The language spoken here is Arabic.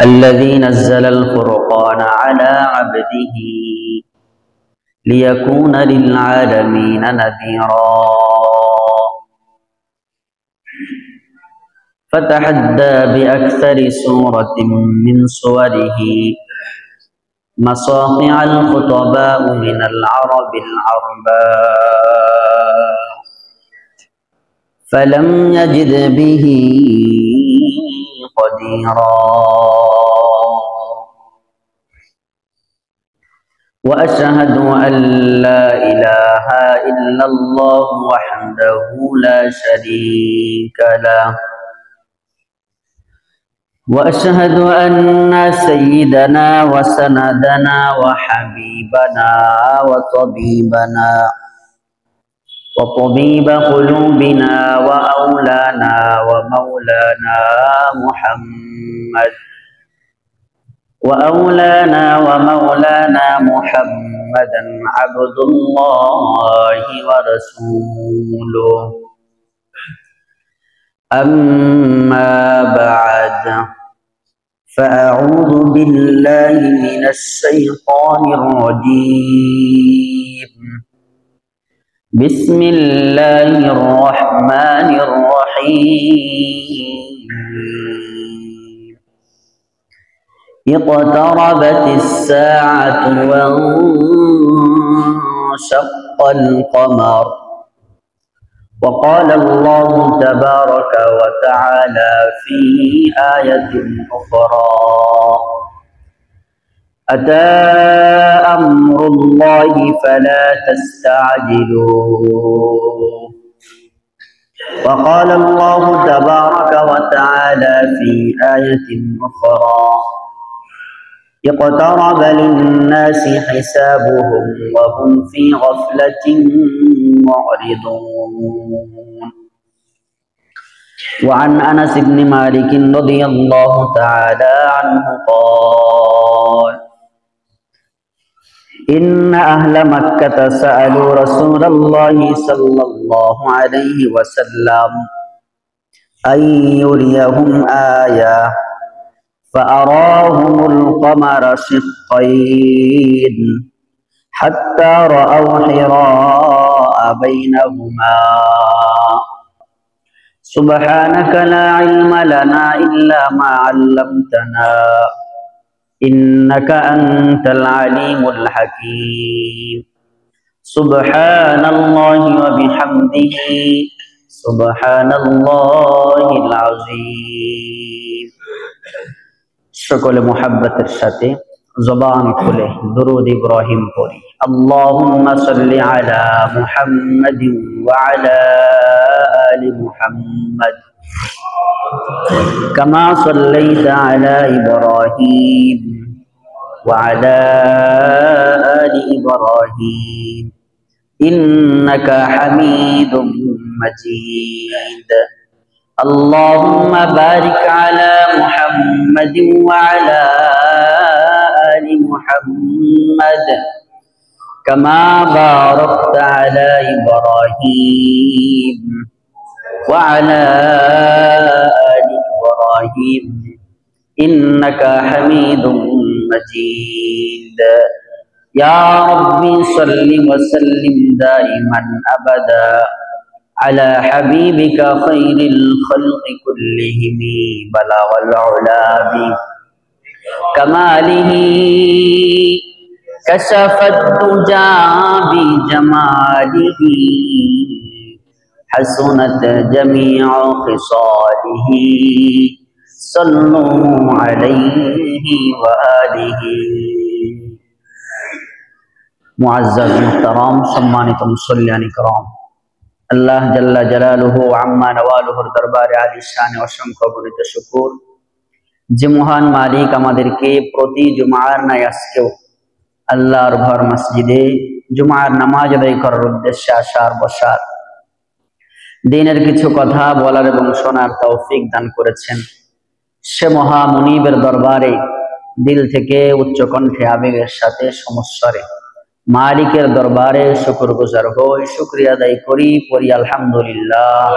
الذي نزل الفرقان على عبده ليكون للعالمين نذيرا فتحدى بأكثر سورة من سوره مصاقع الخطباء من العرب العرباء فلم يجد به قديرا وأشهد أن لا إله إلا الله وحده لا شريك له وأشهد أن سيدنا وسندنا وحبيبنا وطبيب قلوبنا وأولانا ومولانا محمدا عبد الله ورسوله أما بعد فأعوذ بالله من الشيطان الرجيم بسم الله الرحمن الرحيم اقتربت الساعة وانشق القمر وقال الله تبارك وتعالى في آية أخرى أتى أمر الله فلا تستعجلوه وقال الله تبارك وتعالى في آية أخرى اقترب للناس حسابهم وهم في غفلة معرضون وعن أنس بن مالك رضي الله تعالى عنه قال إن أهل مكة سألوا رسول الله صلى الله عليه وسلم أن يريهم آية فأراهم القمر شقين حتى رأوا حراء بينهما سبحانك لا علم لنا إلا ما علمتنا إنك أنت العليم الحكيم سبحان الله وبحمده سبحان الله العظيم সকলে মুহাব্বতের সাথে জবান খুলে দুরূদ ইব্রাহিম পড়ি আল্লাহুম্মা সাল্লি আলা মুহাম্মাদিন ওয়া আলা আলি মুহাম্মাদ কামা সাল্লাইতা আলা ইব্রাহিম ওয়া আলা আলি ইব্রাহিম ইন্নাকা হামিদুম মাজিদ اللهم بارك على محمد وعلى آل محمد كما باركت على إبراهيم وعلى آل إبراهيم إنك حميد مجيد يا ربي صل وسلم دائما أبدا على حبيبك خير الخلق كلهم بلغ العلا بكماله كشف الدجى بجماله حسنت جميع خصاله صلوا عليه وآله معزز محترم সম্মানিত মুসল্লিয়ান کرام আল্লাহ জাল্লা জালালুহু আম্মা নওয়ালুহুর দরবারে আলিশানে অসংখ্য গণিত শুকর যে মহান মালিক আমাদেরকে প্রতি জুমার ন্যায় আজকেও আল্লাহর ঘর মসজিদে জুমার নামাজ আদায় করার উদ্দেশ্যে আসার বসার দিনের কিছু কথা বলার এবং শোনার তৌফিক দান করেছেন সে মহা মুনিবের দরবারে দিল থেকে উচ্চ কণ্ঠে আবেগের সাথে সমস্বরে মালিকের দরবারে শুকরগুজার হই শুকরিয়া আদায় করি পড়ি আলহামদুলিল্লাহ